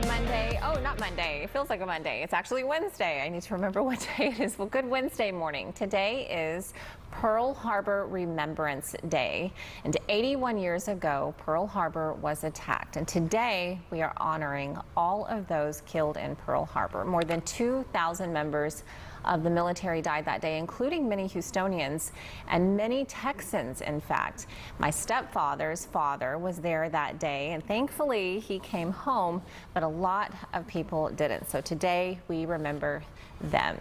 Monday. Oh, not Monday. It feels like a Monday. It's actually Wednesday. I need to remember what day it is. Well, good Wednesday morning. Today is Pearl Harbor Remembrance Day. And 81 years ago, Pearl Harbor was attacked. And today we are honoring all of those killed in Pearl Harbor. More than 2,000 members of the military died that day, including many Houstonians and many Texans, in fact. My stepfather's father was there that day, and thankfully he came home, but a lot of people didn't. So today we remember them.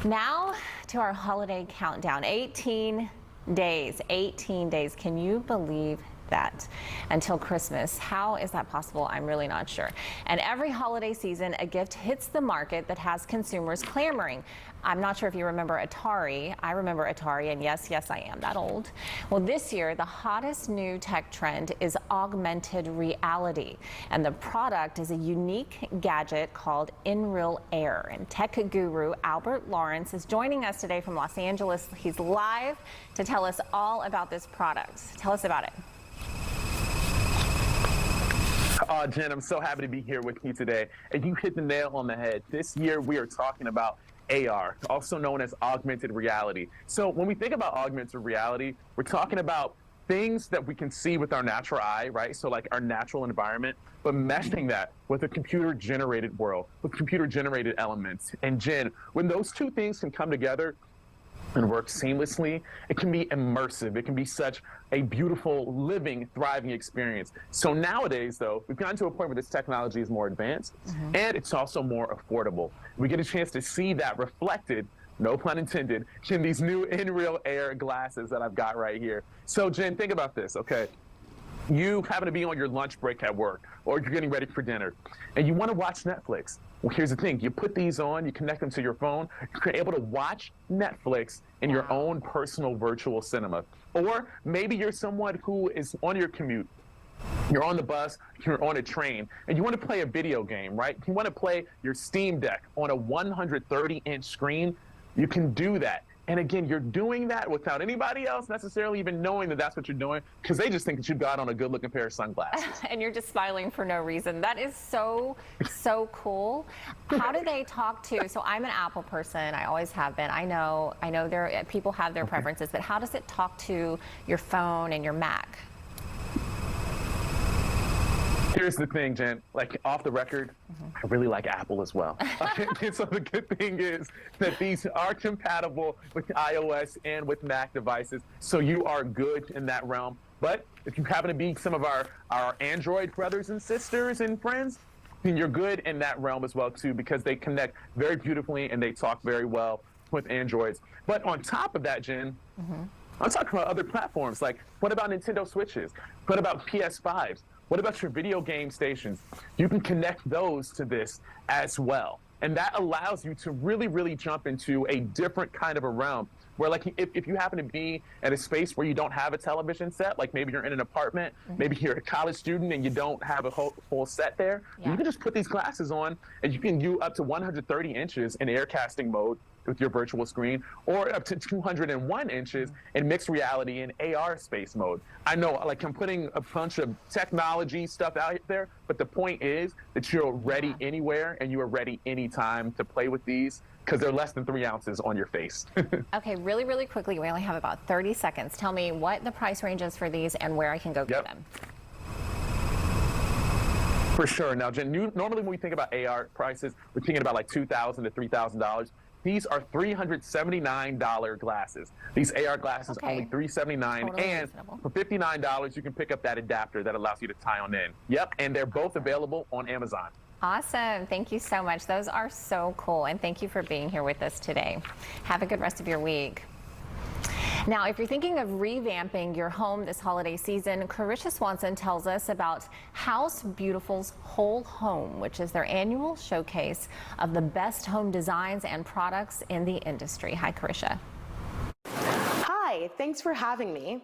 Now to our holiday countdown. 18 days. 18 days. Can you believe that? Until Christmas. How is that possible? I'm really not sure. And every holiday season, a gift hits the market that has consumers clamoring. I'm not sure if you remember Atari. I remember Atari, and yes, I am that old. Well, this year, the hottest new tech trend is augmented reality. And the product is a unique gadget called InReal Air. And tech guru Albert Lawrence is joining us today from Los Angeles. He's live to tell us all about this product. Tell us about it. Jen, I'm so happy to be here with you today. And you hit the nail on the head. This year we are talking about AR, also known as augmented reality. So when we think about augmented reality, we're talking about things that we can see with our natural eye, right? So like our natural environment, but meshing that with a computer-generated world, with computer-generated elements. And Jen, when those two things can come together and work seamlessly, it can be immersive. It can be such a beautiful, living, thriving experience. So nowadays, though, we've gotten to a point where this technology is more advanced, and it's also more affordable. We get a chance to see that reflected, no pun intended, in these new InReal Air glasses that I've got right here. So Jen, think about this, okay? You happen to be on your lunch break at work, or you're getting ready for dinner, and you want to watch Netflix. Well, here's the thing. You put these on, you connect them to your phone, you're able to watch Netflix in your own personal virtual cinema. Or maybe you're someone who is on your commute. You're on the bus, you're on a train, and you want to play a video game, right? You want to play your Steam Deck on a 130-inch screen. You can do that. And again, you're doing that without anybody else necessarily even knowing that that's what you're doing, because they just think that you've got on a good-looking pair of sunglasses. And you're just smiling for no reason. That is so cool. How do they talk to? So I'm an Apple person. I always have been. I know there people have their preferences, but how does it talk to your phone and your Mac? Here's the thing, Jen, like off the record, I really like Apple as well. So the good thing is that these are compatible with iOS and with Mac devices, so you are good in that realm. But if you happen to be some of our Android brothers and sisters and friends, then you're good in that realm as well too, because they connect very beautifully and they talk very well with Androids. But on top of that, Jen, I'm talking about other platforms. Like, what about Nintendo Switches? What about PS5s? What about your video game stations? You can connect those to this as well. And that allows you to really jump into a different kind of a realm where, like, if you happen to be at a space where you don't have a television set, like maybe you're in an apartment, maybe you're a college student and you don't have a full set there, you can just put these glasses on and you can do up to 130 inches in air casting mode with your virtual screen, or up to 201 inches in mixed reality and AR space mode. I know, like, I'm putting a bunch of technology stuff out there, but the point is that you're ready anywhere and you are ready anytime to play with these, because they're less than 3 ounces on your face. Okay, really quickly, we only have about 30 seconds. Tell me what the price range is for these and where I can go get them. For sure. Now, Jen, normally when we think about AR prices, we're thinking about like $2,000 to $3,000. These are $379 glasses. These AR glasses only $379, totally and reasonable. for $59, you can pick up that adapter that allows you to tie on in. Yep, and they're both available on Amazon. Awesome. Thank you so much. Those are so cool, and thank you for being here with us today. Have a good rest of your week. Now, if you're thinking of revamping your home this holiday season, Carisha Swanson tells us about House Beautiful's Whole Home, which is their annual showcase of the best home designs and products in the industry. Hi, Carisha. Hi, thanks for having me.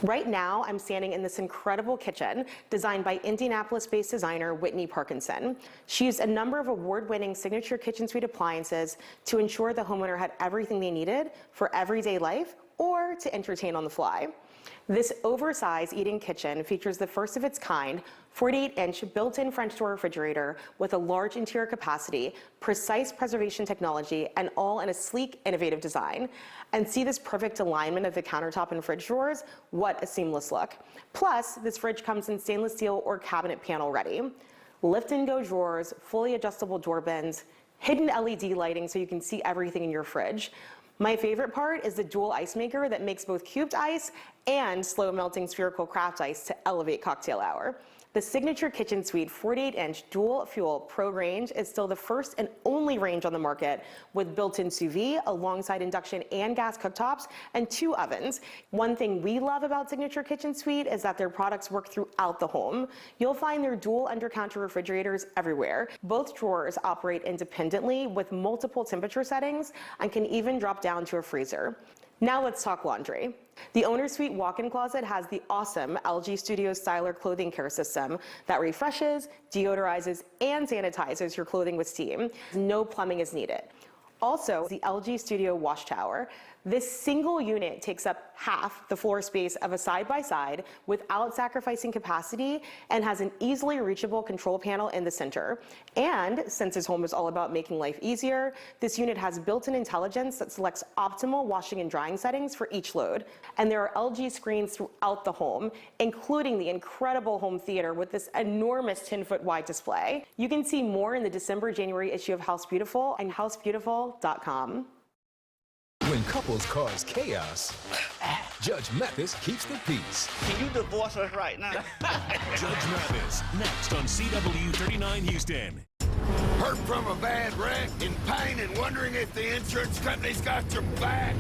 Right now, I'm standing in this incredible kitchen designed by Indianapolis-based designer Whitney Parkinson. She used a number of award-winning signature kitchen suite appliances to ensure the homeowner had everything they needed for everyday life or to entertain on the fly. This oversized eating kitchen features the first of its kind 48-inch built-in French door refrigerator with a large interior capacity, precise preservation technology, and all in a sleek, innovative design. And see this perfect alignment of the countertop and fridge drawers? What a seamless look. Plus, this fridge comes in stainless steel or cabinet panel ready. Lift and go drawers, fully adjustable door bins, hidden LED lighting so you can see everything in your fridge. My favorite part is the dual ice maker that makes both cubed ice and slow melting spherical craft ice to elevate cocktail hour. The Signature Kitchen Suite 48-inch dual fuel Pro range is still the first and only range on the market with built-in sous vide alongside induction and gas cooktops and 2 ovens. One thing we love about Signature Kitchen Suite is that their products work throughout the home. You'll find their dual under-counter refrigerators everywhere. Both drawers operate independently with multiple temperature settings and can even drop down to a freezer. Now let's talk laundry. The Owner Suite walk-in closet has the awesome LG Studio Styler clothing care system that refreshes, deodorizes, and sanitizes your clothing with steam. No plumbing is needed. Also, the LG Studio Wash Tower. This single unit takes up half the floor space of a side-by-side without sacrificing capacity and has an easily reachable control panel in the center. And since this home is all about making life easier, this unit has built-in intelligence that selects optimal washing and drying settings for each load. And there are LG screens throughout the home, including the incredible home theater with this enormous 10-foot wide display. You can see more in the December-January issue of House Beautiful and housebeautiful.com. When couples cause chaos, Judge Mathis keeps the peace. Can you divorce us right now? Judge Mathis, next on CW 39 Houston. Hurt from a bad wreck, in pain and wondering if the insurance company's got your back.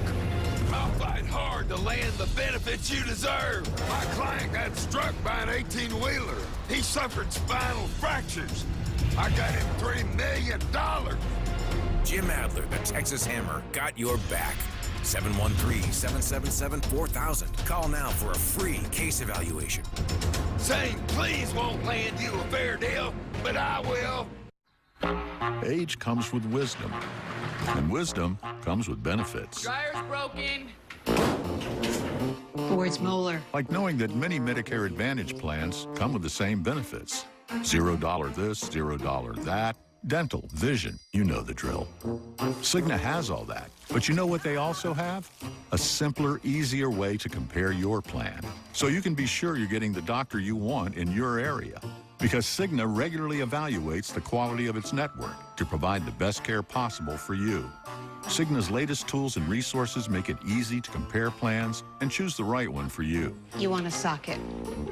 I'll fight hard to land the benefits you deserve. My client got struck by an 18-wheeler. He suffered spinal fractures. I got him $3 million. Jim Adler, the Texas Hammer, got your back. 713-777-4000. Call now for a free case evaluation. Saying please won't land you a fair deal, but I will. Age comes with wisdom, and wisdom comes with benefits. Dryer's broken. Ford's molar. Like knowing that many Medicare Advantage plans come with the same benefits. $0 this, $0 that. Dental, vision, you know the drill. Cigna has all that, but you know what they also have? A simpler, easier way to compare your plan, so you can be sure you're getting the doctor you want in your area. Because Cigna regularly evaluates the quality of its network to provide the best care possible for you. Cigna's latest tools and resources make it easy to compare plans and choose the right one for you. You want a socket.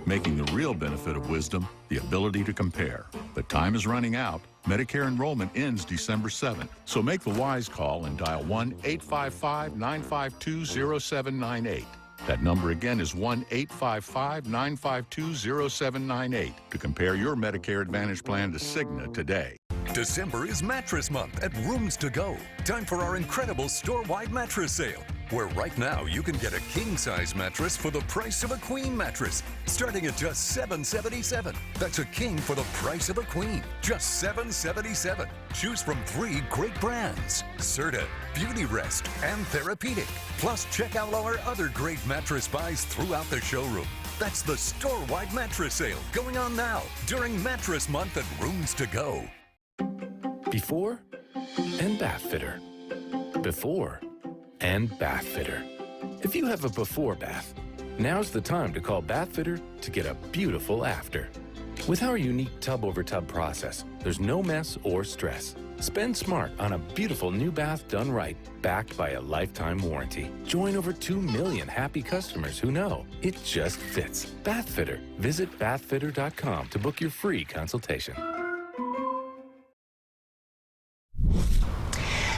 Making the real benefit of wisdom the ability to compare. But time is running out. Medicare enrollment ends December 7th. So make the wise call and dial 1-855-952-0798. That number again is 1-855-952-0798 to compare your Medicare Advantage plan to Cigna today. December is Mattress Month at Rooms to Go. Time for our incredible store-wide mattress sale, where right now you can get a king-size mattress for the price of a queen mattress, starting at just $777. That's a king for the price of a queen, just $777. Choose from 3 great brands: Serta, Beauty Rest, and Therapeutic. Plus, check out all our other great mattress buys throughout the showroom. That's the store-wide mattress sale going on now during Mattress Month at Rooms to Go. Before and Bath Fitter. Before and Bath Fitter. If you have a before bath, now's the time to call Bath Fitter to get a beautiful after. With our unique tub-over-tub process, there's no mess or stress. Spend smart on a beautiful new bath done right, backed by a lifetime warranty. Join over 2 million happy customers who know it just fits. Bath Fitter. Visit bathfitter.com to book your free consultation.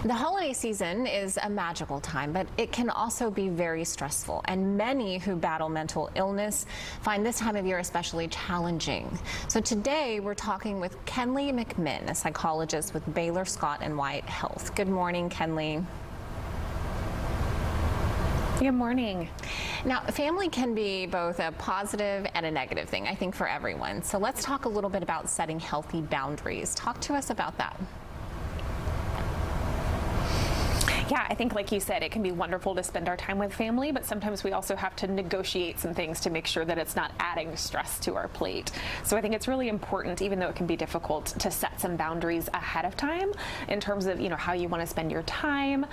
The holiday season is a magical time, but it can also be very stressful, and many who battle mental illness find this time of year especially challenging. So today we're talking with Kenley McMinn, a psychologist with Baylor Scott & White Health. Good morning, Kenley. Good morning. Now, family can be both a positive and a negative thing, I think, for everyone. So let's talk a little bit about setting healthy boundaries. Talk to us about that. Yeah, I think like you said, it can be wonderful to spend our time with family, but sometimes we also have to negotiate some things to make sure that it's not adding stress to our plate. So I think it's really important, even though it can be difficult, to set some boundaries ahead of time in terms of, how you want to spend your time,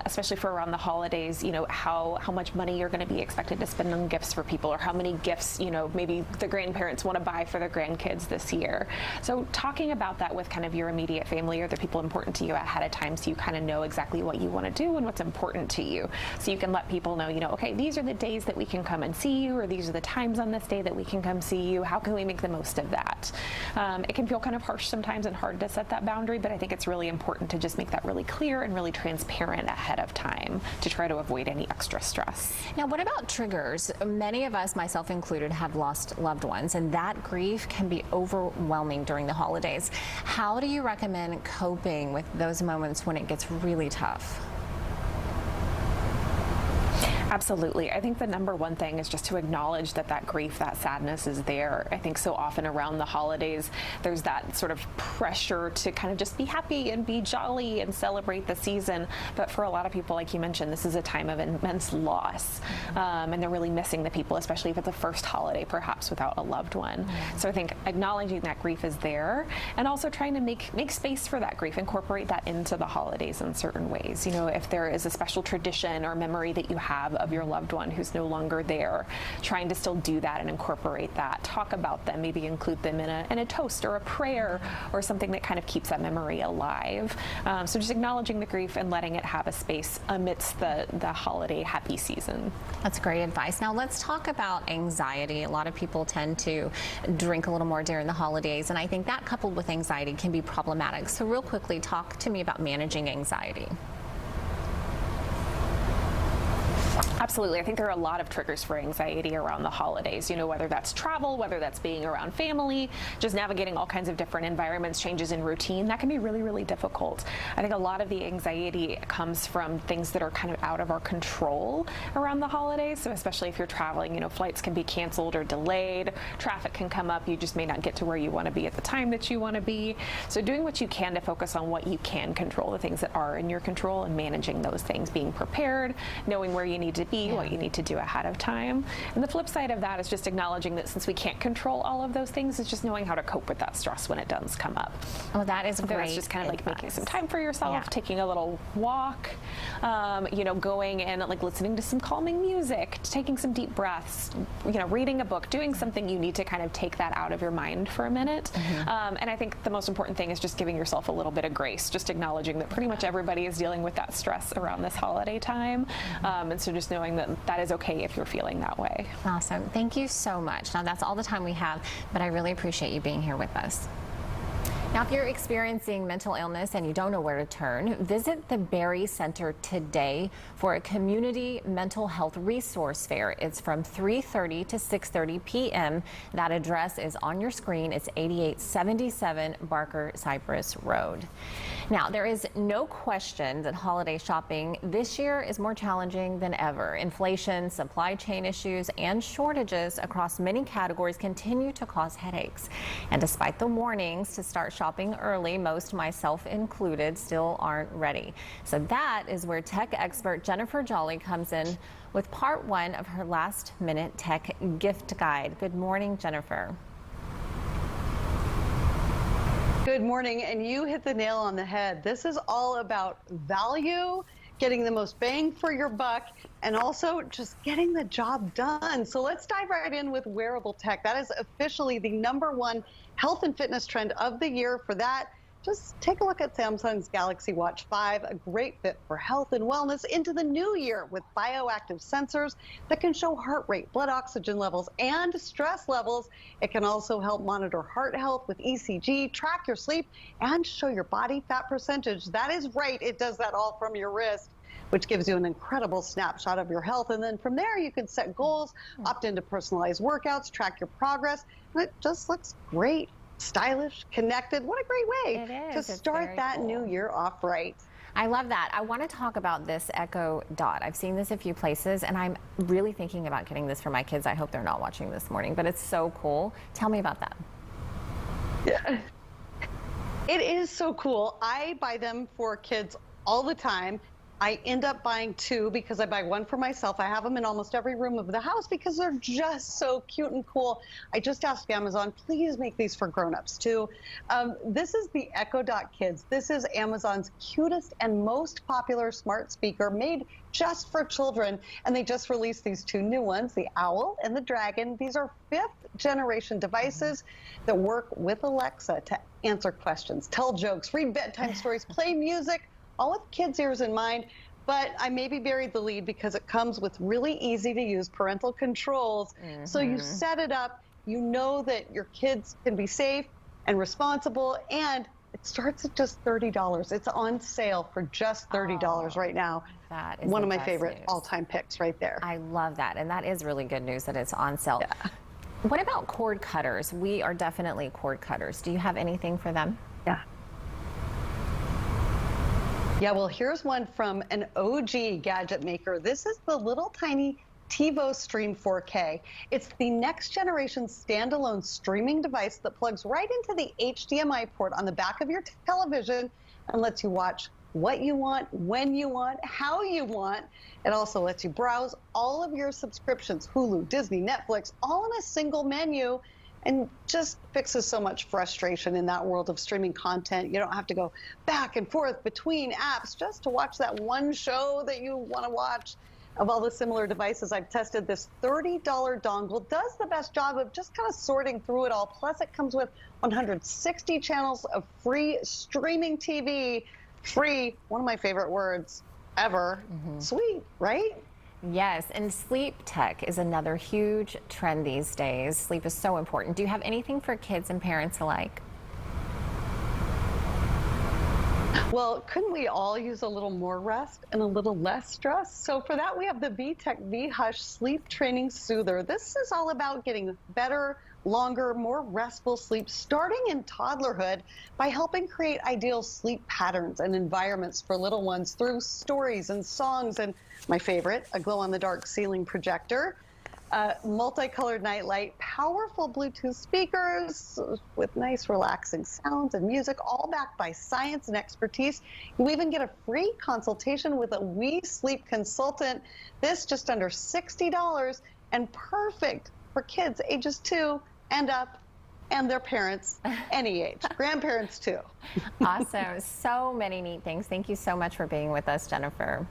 especially for around the holidays, how much money you're going to be expected to spend on gifts for people, or how many gifts, maybe the grandparents want to buy for their grandkids this year. So talking about that with kind of your immediate family or the people important to you ahead of time, so you kind of know exactly what you want to do and what's important to you. So you can let people know, okay, these are the days that we can come and see you, or these are the times on this day that we can come see you. How can we make the most of that? It can feel kind of harsh sometimes and hard to set that boundary, but I think it's really important to just make that really clear and really transparent ahead of time to try to avoid any extra stress. Now, what about triggers? Many of us, myself included, have lost loved ones, and that grief can be overwhelming during the holidays. How do you recommend coping with those moments when it gets really tough? Absolutely. I think the number one thing is just to acknowledge that grief, that sadness is there. I think so often around the holidays, there's that sort of pressure to kind of just be happy and be jolly and celebrate the season. But for a lot of people, like you mentioned, this is a time of immense loss. And they're really missing the people, especially if it's the first holiday, perhaps without a loved one. So I think acknowledging that grief is there, and also trying to make space for that grief, incorporate that into the holidays in certain ways. If there is a special tradition or memory that you have of your loved one who's no longer there, trying to still do that and incorporate that, talk about them, maybe include them in a toast or a prayer or something that kind of keeps that memory alive. So just acknowledging the grief and letting it have a space amidst the holiday happy season. That's great advice. Now let's talk about anxiety. A lot of people tend to drink a little more during the holidays, and I think that coupled with anxiety can be problematic. So real quickly, talk to me about managing anxiety. Absolutely. I think there are a lot of triggers for anxiety around the holidays, whether that's travel, whether that's being around family, just navigating all kinds of different environments, changes in routine. That can be really, really difficult. I think a lot of the anxiety comes from things that are kind of out of our control around the holidays. So especially if you're traveling, flights can be canceled or delayed, traffic can come up, you just may not get to where you want to be at the time that you want to be. So doing what you can to focus on what you can control, the things that are in your control, and managing those things, being prepared, knowing where you need to be, what you need to do ahead of time. And the flip side of that is just acknowledging that since we can't control all of those things, it's just knowing how to cope with that stress when it does come up. Oh, that is great. That's just kind of like making some time for yourself, taking a little walk, going and like listening to some calming music, taking some deep breaths, reading a book, doing something you need to kind of take that out of your mind for a minute. And I think the most important thing is just giving yourself a little bit of grace, just acknowledging that pretty much everybody is dealing with that stress around this holiday time. And so just knowing that is okay if you're feeling that way. Awesome. Thank you so much. Now that's all the time we have, but I really appreciate you being here with us. Now, if you're experiencing mental illness and you don't know where to turn, visit the Berry Center today for a community mental health resource fair. It's from 3:30 to 6:30 p.m. That address is on your screen. It's 8877 Barker Cypress Road. Now, there is no question that holiday shopping this year is more challenging than ever. Inflation, supply chain issues, and shortages across many categories continue to cause headaches. And despite the warnings to start shopping early, most, myself included, still aren't ready. So that is where tech expert Jennifer Jolly comes in with part one of her last-minute tech gift guide. Good morning, Jennifer. Good morning, and you hit the nail on the head. This is all about value, getting the most bang for your buck, and also just getting the job done. So let's dive right in with wearable tech. That is officially the #1 health and fitness trend of the year. For that, just take a look at Samsung's Galaxy Watch 5, a great fit for health and wellness into the new year with bioactive sensors that can show heart rate, blood oxygen levels, and stress levels. It can also help monitor heart health with ECG, track your sleep, and show your body fat percentage. That is right, it does that all from your wrist, which gives you an incredible snapshot of your health. And then from there, you can set goals, opt into personalized workouts, track your progress, and it just looks great. Stylish, connected. What a great way to start that new year off right. I love that. I want to talk about this Echo Dot. I've seen this a few places, and I'm really thinking about getting this for my kids. I hope they're not watching this morning, but it's so cool. Tell me about that. Yeah. It is so cool. I buy them for kids all the time. I end up buying 2 because I buy 1 for myself. I have them in almost every room of the house because they're just so cute and cool. I just asked Amazon, please make these for grown-ups too. This is the Echo Dot Kids. This is Amazon's cutest and most popular smart speaker made just for children. And they just released these 2 new ones, the Owl and the Dragon. These are 5th generation devices that work with Alexa to answer questions, tell jokes, read bedtime stories, play music, all with kids' ears in mind. But I maybe buried the lead because it comes with really easy to use parental controls. So you set it up, you know that your kids can be safe and responsible, and it starts at just $30. It's on sale for just $30 right now. That is one of my best favorite news. all-time picks right there. I love that, and that is really good news that it's on sale. Yeah. What about cord cutters? We are definitely cord cutters. Do you have anything for them? Yeah. Yeah, well, here's one from an OG gadget maker. This is the little tiny TiVo Stream 4K. It's the next generation standalone streaming device that plugs right into the HDMI port on the back of your television and lets you watch what you want, when you want, how you want. It also lets you browse all of your subscriptions, Hulu, Disney, Netflix, all in a single menu, and just fixes so much frustration in that world of streaming content. You don't have to go back and forth between apps just to watch that one show that you want to watch. Of all the similar devices I've tested, this $30 dongle does the best job of just kind of sorting through it all. Plus, it comes with 160 channels of free streaming TV. Free, one of my favorite words ever. Sweet, right? Yes, and sleep tech is another huge trend these days. Sleep is so important. Do you have anything for kids and parents alike? Well, couldn't we all use a little more rest and a little less stress? So for that, we have the VTech V-Hush Sleep Training Soother. This is all about getting better, longer, more restful sleep starting in toddlerhood by helping create ideal sleep patterns and environments for little ones through stories and songs and, my favorite, a glow-on-the-dark ceiling projector. Multicolored nightlight, powerful Bluetooth speakers with nice relaxing sounds and music, all backed by science and expertise. You even get a free consultation with a We Sleep consultant. This just under $60 and perfect for kids ages 2 and up and their parents any age, grandparents too. Awesome. So many neat things. Thank you so much for being with us, Jennifer.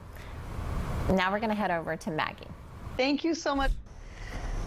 Now we're going to head over to Maggie. Thank you so much.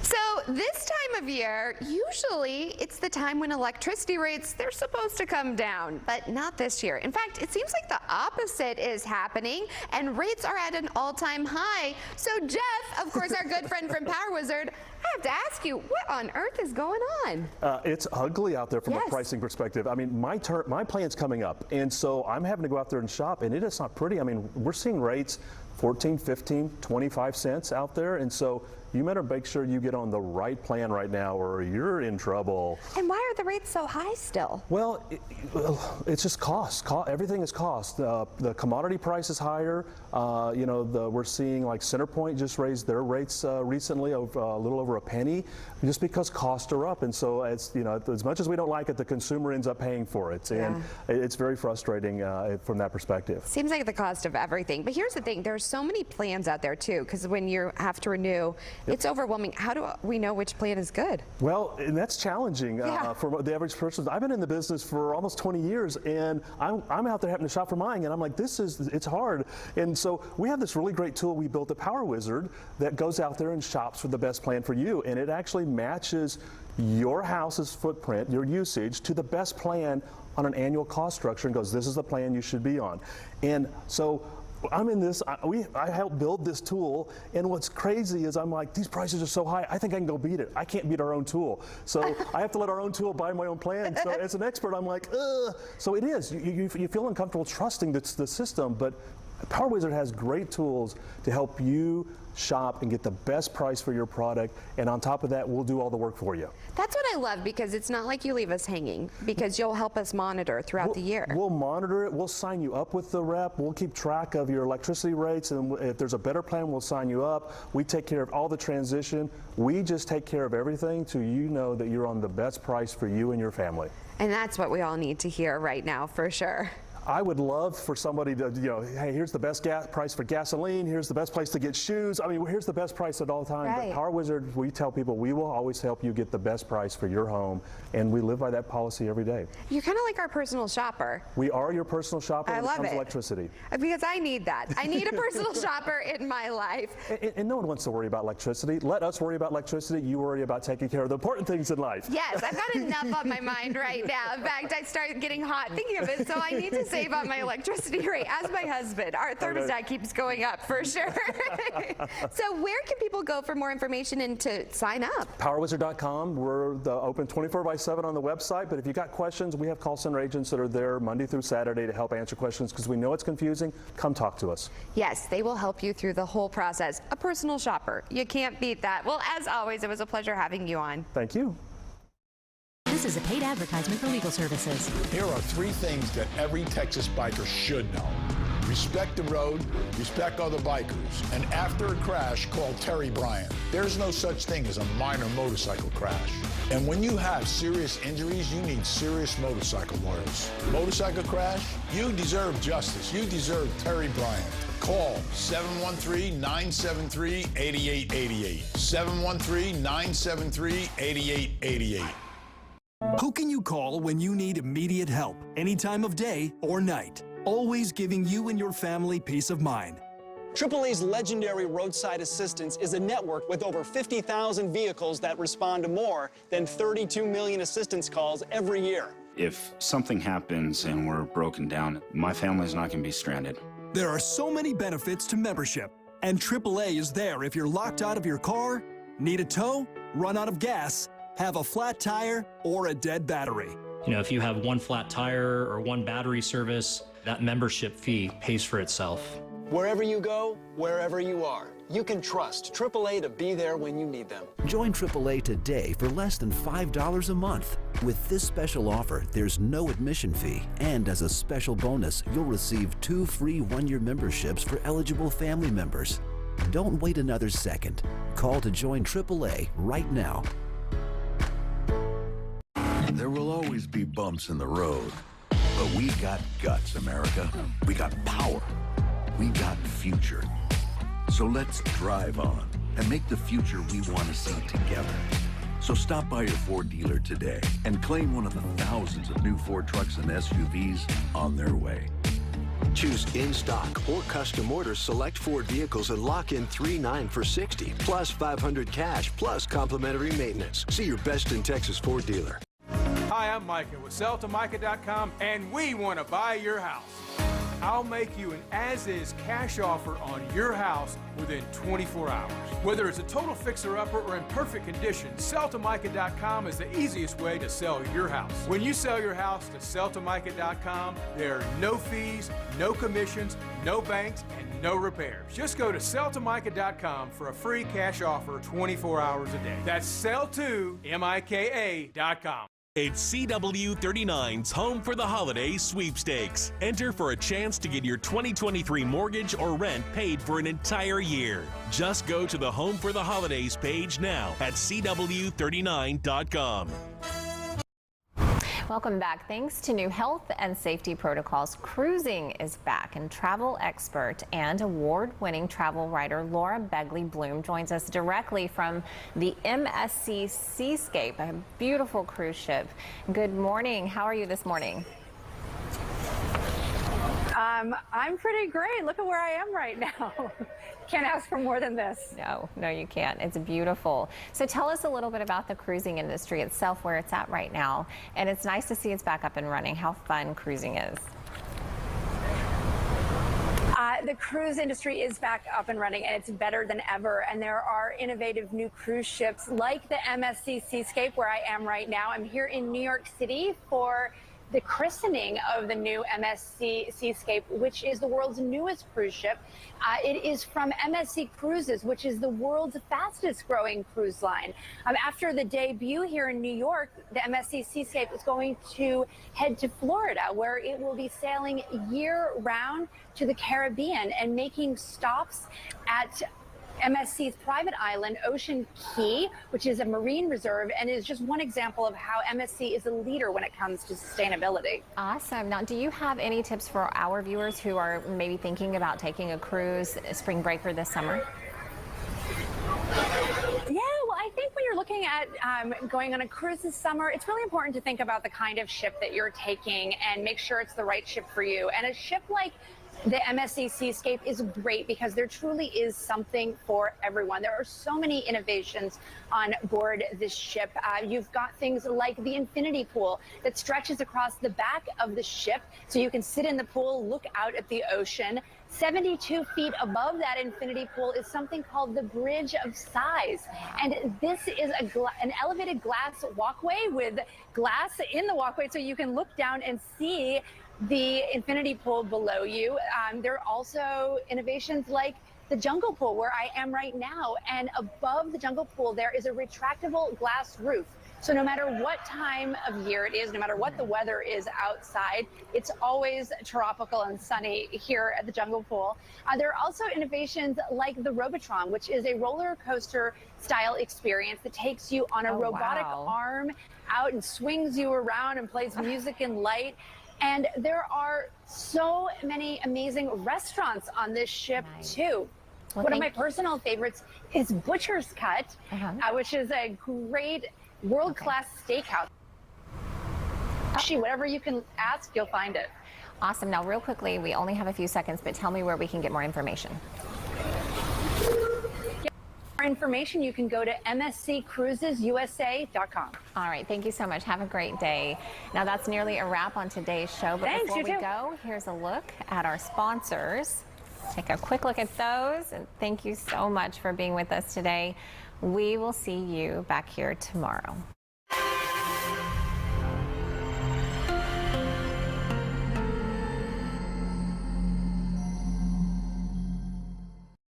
So this time of year, usually it's the time when electricity rates, they're supposed to come down, but not this year. In fact, it seems like the opposite is happening and rates are at an all-time high. So Jeff, of course, our good friend from Power Wizard, I have to ask you, what on earth is going on? It's ugly out there from Yes. a pricing perspective. I mean, my plan's coming up, and so I'm having to go out there and shop, and it is not pretty. I mean, we're seeing rates 14, 15, 25 cents out there, and so you better make sure you get on the right plan right now or you're in trouble. And why are the rates so high still? Well, it's just cost. Everything is cost. The commodity price is higher. You know, we're seeing like CenterPoint just raised their rates recently of a little over a penny, just because costs are up. And so, as you know, as much as we don't like it, the consumer ends up paying for it, and it's very frustrating from that perspective. Seems like the cost of everything. But here's the thing: there's so many plans out there too, because when you have to renew, it's overwhelming. How do we know which plan is good? Well, and that's challenging for the average person. I've been in the business for almost 20 years, and I'm out there having to shop for mine, and I'm like, it's hard. And so we have this really great tool we built at Power Wizard that goes out there and shops for the best plan for you, and it actually matches your house's footprint, your usage, to the best plan on an annual cost structure, and goes, this is the plan you should be on. And so I'm in this, I helped build this tool, and what's crazy is I'm like, these prices are so high, I think I can go beat it. I can't beat our own tool. So I have to let our own tool buy my own plan. So as an expert, I'm like, ugh. So it is, you feel uncomfortable trusting the system, but Power Wizard has great tools to help you shop and get the best price for your product, and on top of that, we'll do all the work for you. That's what I love, because it's not like you leave us hanging, because you'll help us monitor throughout the year. We'll monitor it, we'll sign you up with the rep, we'll keep track of your electricity rates, and if there's a better plan, we'll sign you up. We take care of all the transition. We just take care of everything so you know that you're on the best price for you and your family. And that's what we all need to hear right now, for sure. I would love for somebody to, hey, here's the best price for gasoline, here's the best place to get shoes. I mean, here's the best price at all times. Right. At Power Wizard, we tell people we will always help you get the best price for your home, and we live by that policy every day. You're kind of like our personal shopper. We are your personal shopper when it comes to electricity. Because I need that. I need a personal shopper in my life. And no one wants to worry about electricity. Let us worry about electricity. You worry about taking care of the important things in life. Yes, I've got enough on my mind right now. In fact, I start getting hot thinking of it, so I need to save on my electricity rate. As my husband, our thermostat keeps going up for sure. So where can people go for more information and to sign up? PowerWizard.com. We're open 24/7 on the website, but if you've got questions, we have call center agents that are there Monday through Saturday to help answer questions because we know it's confusing. Come talk to us. Yes, they will help you through the whole process. A personal shopper. You can't beat that. Well, as always, it was a pleasure having you on. Thank you. This is a paid advertisement for legal services. Here are 3 things that every Texas biker should know. Respect the road, respect other bikers, and after a crash, call Terry Bryant. There's no such thing as a minor motorcycle crash. And when you have serious injuries, you need serious motorcycle lawyers. Motorcycle crash? You deserve justice. You deserve Terry Bryant. Call 713-973-8888. 713-973-8888. Who can you call when you need immediate help, any time of day or night? Always giving you and your family peace of mind. AAA's legendary roadside assistance is a network with over 50,000 vehicles that respond to more than 32 million assistance calls every year. If something happens and we're broken down, my family's not going to be stranded. There are so many benefits to membership, and AAA is there if you're locked out of your car, need a tow, run out of gas, have a flat tire, or a dead battery. You know, if you have one flat tire or one battery service, that membership fee pays for itself. Wherever you go, wherever you are, you can trust AAA to be there when you need them. Join AAA today for less than $5 a month. With this special offer, there's no admission fee, and as a special bonus, you'll receive 2 free one-year memberships for eligible family members. Don't wait another second. Call to join AAA right now. There will always be bumps in the road, but we got guts, America. We got power. We got future. So let's drive on and make the future we want to see together. So stop by your Ford dealer today and claim one of the thousands of new Ford trucks and SUVs on their way. Choose in-stock or custom order select Ford vehicles and lock in $3,900 for $60, plus $500 cash, plus complimentary maintenance. See your best in Texas Ford dealer. Hi, I'm Micah with SellToMicah.com, and we want to buy your house. I'll make you an as-is cash offer on your house within 24 hours. Whether it's a total fixer-upper or in perfect condition, SellToMicah.com is the easiest way to sell your house. When you sell your house to SellToMicah.com, there are no fees, no commissions, no banks, and no repairs. Just go to SellToMicah.com for a free cash offer 24 hours a day. That's SellToMicah.com. It's CW39's Home for the Holidays sweepstakes. Enter for a chance to get your 2023 mortgage or rent paid for an entire year. Just go to the Home for the Holidays page now at CW39.com. Welcome back. Thanks to new health and safety protocols, cruising is back, and travel expert and award-winning travel writer Laura Begley Bloom joins us directly from the MSC Seascape, a beautiful cruise ship. Good morning. How are you this morning? I'm pretty great. Look at where I am right now. Can't ask for more than this. No, you can't. It's beautiful. So tell us a little bit about the cruising industry itself, where it's at right now. And it's nice to see it's back up and running, how fun cruising is. The cruise industry is back up and running, and it's better than ever. And there are innovative new cruise ships like the MSC Seascape, where I am right now. I'm here in New York City for the christening of the new MSC Seascape, which is the world's newest cruise ship. It is from MSC Cruises, which is the world's fastest growing cruise line. After the debut here in New York, the MSC Seascape is going to head to Florida, where it will be sailing year round to the Caribbean and making stops at MSC's private island, Ocean Key, which is a marine reserve and is just one example of how MSC is a leader when it comes to sustainability. Awesome. Now, do you have any tips for our viewers who are maybe thinking about taking a cruise, spring breaker this summer? Yeah, well, I think when you're looking at going on a cruise this summer, it's really important to think about the kind of ship that you're taking and make sure it's the right ship for you. And a ship like the MSC Seascape is great because there truly is something for everyone. There are so many innovations on board this ship. You've got things like the infinity pool that stretches across the back of the ship so you can sit in the pool, look out at the ocean. 72 feet above that infinity pool is something called the Bridge of Sighs. And this is an elevated glass walkway with glass in the walkway so you can look down and see the infinity pool below you. There are also innovations like the jungle pool where I am right now. And above the jungle pool, there is a retractable glass roof. So no matter what time of year it is, no matter what the weather is outside, it's always tropical and sunny here at the jungle pool. There are also innovations like the Robotron, which is a roller coaster style experience that takes you on a robotic arm out and swings you around and plays music and light. And there are so many amazing restaurants on this ship too. Well, one of my personal favorites is Butcher's Cut, which is a great world-class steakhouse. Whatever you can ask, you'll find it. Awesome. Now, real quickly, we only have a few seconds, but tell me where we can get more information. For information, you can go to msccruisesusa.com. All right. Thank you so much. Have a great day. Now, that's nearly a wrap on today's show. But Thanks, before we go, here's a look at our sponsors. Take a quick look at those. And thank you so much for being with us today. We will see you back here tomorrow.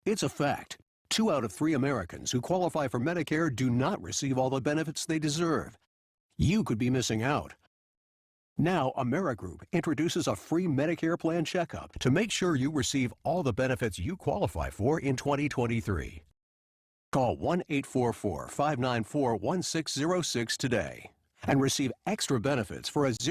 It's a fact. 2 out of 3 Americans who qualify for Medicare do not receive all the benefits they deserve. You could be missing out. Now, Amerigroup introduces a free Medicare plan checkup to make sure you receive all the benefits you qualify for in 2023. Call 1-844-594-1606 today and receive extra benefits for a 0